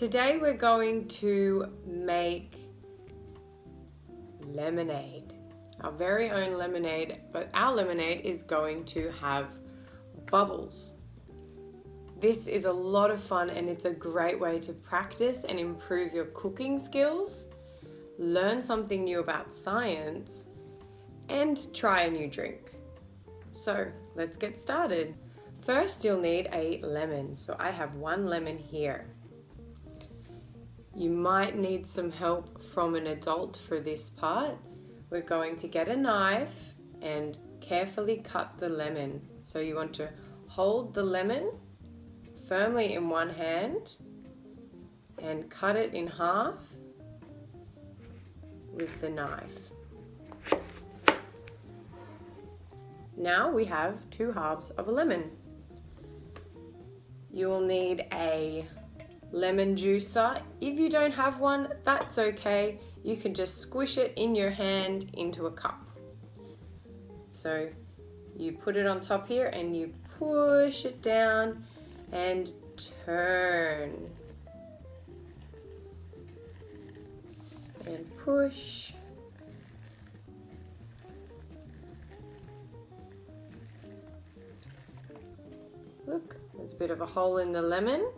Today we're going to make lemonade, our very own lemonade, but our lemonade is going to have bubbles. This is a lot of fun and it's a great way to practice and improve your cooking skills, learn something new about science, and try a new drink. So let's get started. First, you'll need a lemon. So I have one lemon here. You might need some help from an adult for this part. We're going to get a knife and carefully cut the lemon. So you want to hold the lemon firmly in one hand and cut it in half with the knife. Now we have 2 halves of a lemon. You will need a lemon juicer. If you don't have one, that's okay. You can just squish it in your hand into a cup. So you put it on top here and you push it down and turn. And push. Look, there's a bit of a hole in the lemon.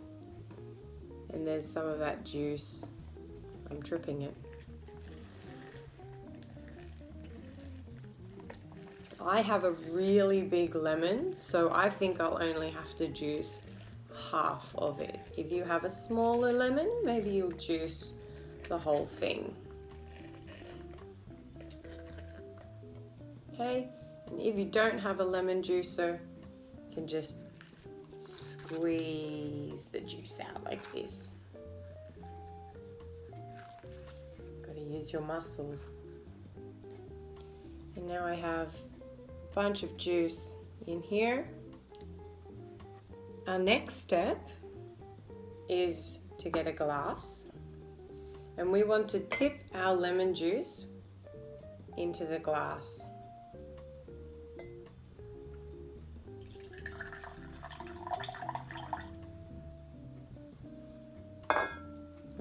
And there's some of that juice. I'm dripping it. I have a really big lemon, so I think I'll only have to juice half of it. If you have a smaller lemon, maybe you'll juice the whole thing. Okay, and if you don't have a lemon juicer, you can just squeeze the juice out like this. Got to use your muscles. And now I have a bunch of juice in here. Our next step is to get a glass, and we want to tip our lemon juice into the glass.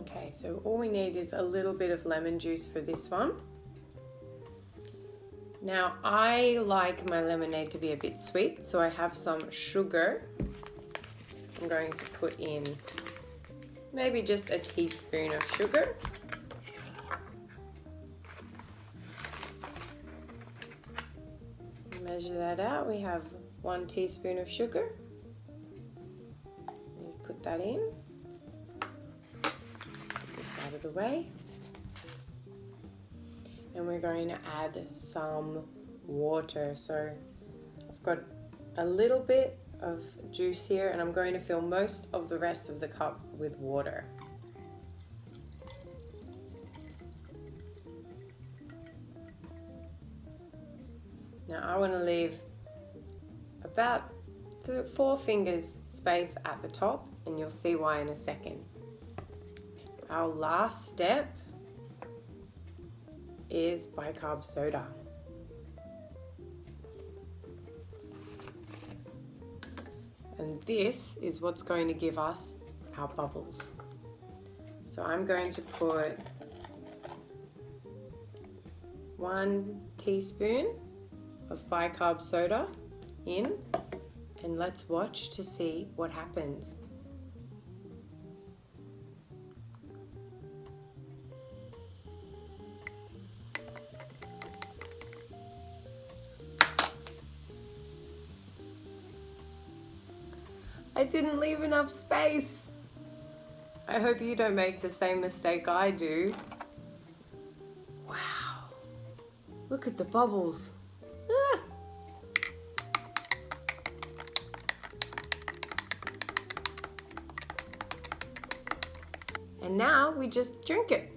Okay, so all we need is a little bit of lemon juice for this one. Now I like my lemonade to be a bit sweet, so I have some sugar. I'm going to put in maybe just a teaspoon of sugar. Measure that out. We have 1 teaspoon of sugar. Put that in. Out of the way, and we're going to add some water. So I've got a little bit of juice here, and I'm going to fill most of the rest of the cup with water. Now I want to leave about 4 fingers space at the top, and you'll see why in a second. Our last step is bicarb soda. And this is what's going to give us our bubbles. So I'm going to put 1 teaspoon of bicarb soda in, and let's watch to see what happens. I didn't leave enough space. I hope you don't make the same mistake I do. Wow, look at the bubbles. Ah. And now we just drink it.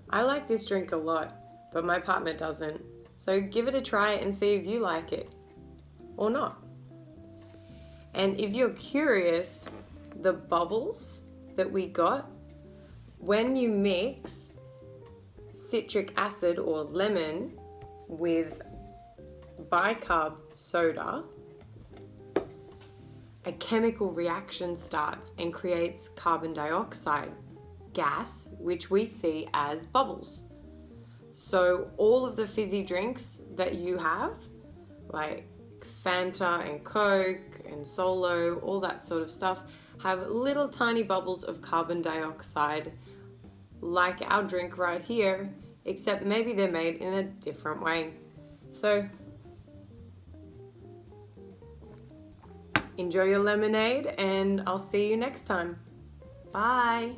I like this drink a lot, but my partner doesn't. So give it a try and see if you like it or not. And if you're curious, the bubbles that we got, when you mix citric acid or lemon with bicarb soda, a chemical reaction starts and creates carbon dioxide gas, which we see as bubbles. So all of the fizzy drinks that you have, like Fanta and Coke and Solo, all that sort of stuff, have little tiny bubbles of carbon dioxide, like our drink right here, except maybe they're made in a different way. So enjoy your lemonade, and I'll see you next time. Bye.